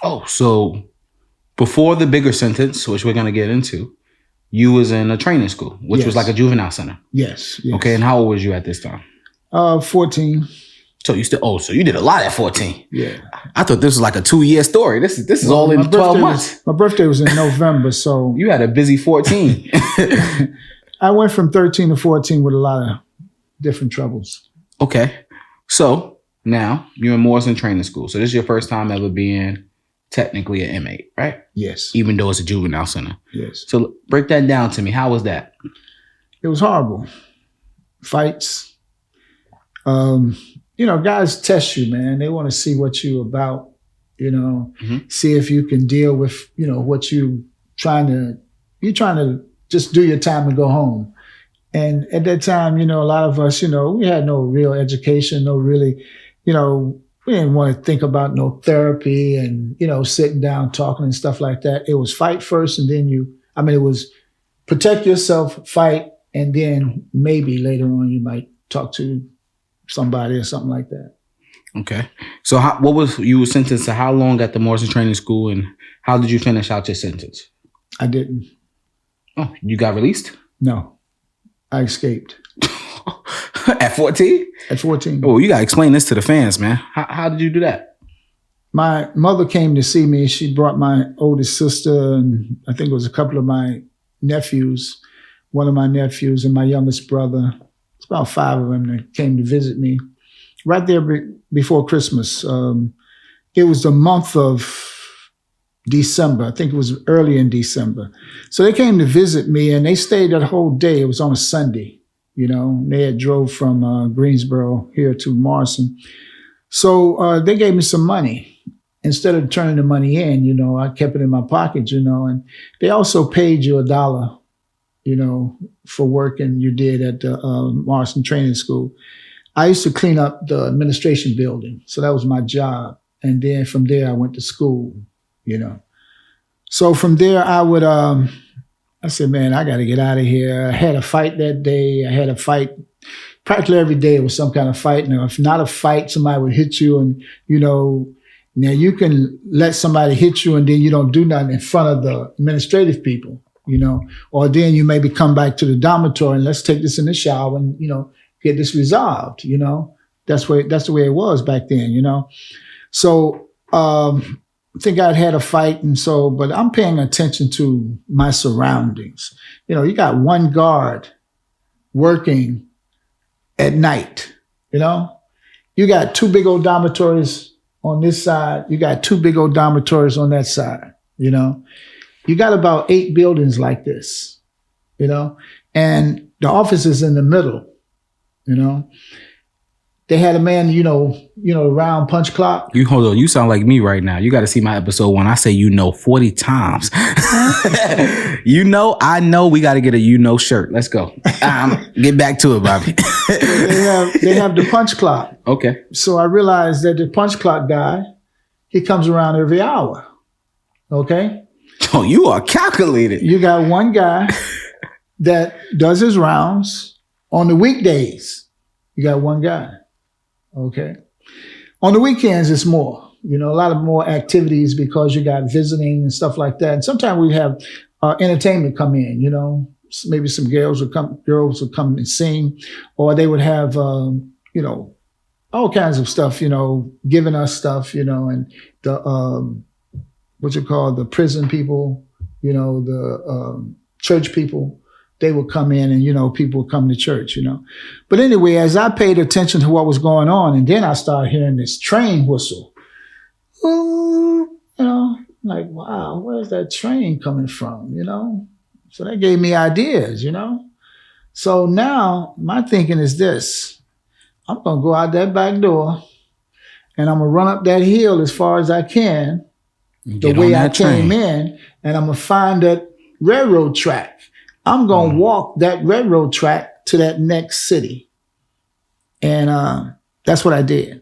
Oh, so before the bigger sentence, which we're going to get into, you was in a training school, which was like a juvenile center. Yes. Okay, and how old was you at this time? 14. So you did a lot at 14. Yeah. I thought this was like a 2-year story. This is all in 12 months. My birthday was in November, so you had a busy 14. I went from 13 to 14 with a lot of different troubles. Okay. So now you're in Morrison Training School. So this is your first time ever being technically an inmate, right? Yes. Even though it's a juvenile center. Yes. So break that down to me. How was that? It was horrible. Fights. Guys test you, man. They want to see what you're about, see if you can deal with, what you're trying to just do your time and go home. And at that time, a lot of us, we had no real education, no really, we didn't want to think about no therapy and, sitting down, talking and stuff like that. It was fight first and then it was protect yourself, fight, and then maybe later on you might talk to somebody or something like that. Okay. So you were sentenced to how long at the Morrison Training School, and how did you finish out your sentence? I didn't. Oh, you got released? No. I escaped. At 14? At 14. Oh, you got to explain this to the fans, man. How did you do that? My mother came to see me. She brought my oldest sister, and I think it was a couple of my nephews, one of my nephews and my youngest brother. It's about 5 of them that came to visit me right there before Christmas. It was the month of December. I think it was early in December. So they came to visit me, and they stayed that whole day. It was on a Sunday. They had drove from Greensboro here to Morrison. So they gave me some money. Instead of turning the money in, I kept it in my pocket, and they also paid you $1, for working you did at the Morrison Training School. I used to clean up the administration building. So that was my job. And then from there, I went to school, So from there, I said, man, I got to get out of here. I had a fight that day. I had a fight practically every day. It was some kind of fight. Now, if not a fight, somebody would hit you and, now you can let somebody hit you and then you don't do nothing in front of the administrative people, or then you maybe come back to the dormitory and let's take this in the shower and, get this resolved, That's the way it was back then, So, I think I'd had a fight but I'm paying attention to my surroundings. You got one guard working at night, You got 2 big old dormitories on this side. You got 2 big old dormitories on that side, You got about 8 buildings like this, And the office is in the middle, They had a man, the round punch clock. You hold on. You sound like me right now. You got to see my episode 1. I say 40 times. I know we got to get a shirt. Let's go. Get back to it, Bobby. They have the punch clock. Okay. So I realized that the punch clock guy, he comes around every hour. Okay. Oh, you are calculated. You got one guy that does his rounds on the weekdays. You got one guy. Okay. On the weekends, it's more, a lot of more activities because you got visiting and stuff like that. And sometimes we have entertainment come in, maybe some girls would come and sing, or they would have, all kinds of stuff, giving us stuff, and the, the prison people, the church people. They would come in and, people would come to church, But anyway, as I paid attention to what was going on, and then I started hearing this train whistle. Ooh, like, wow, where's that train coming from, So that gave me ideas, So now my thinking is this. I'm going to go out that back door and I'm going to run up that hill as far as I can, the way I came in, and I'm going to find that railroad track. I'm going to walk that railroad track to that next city. And that's what I did.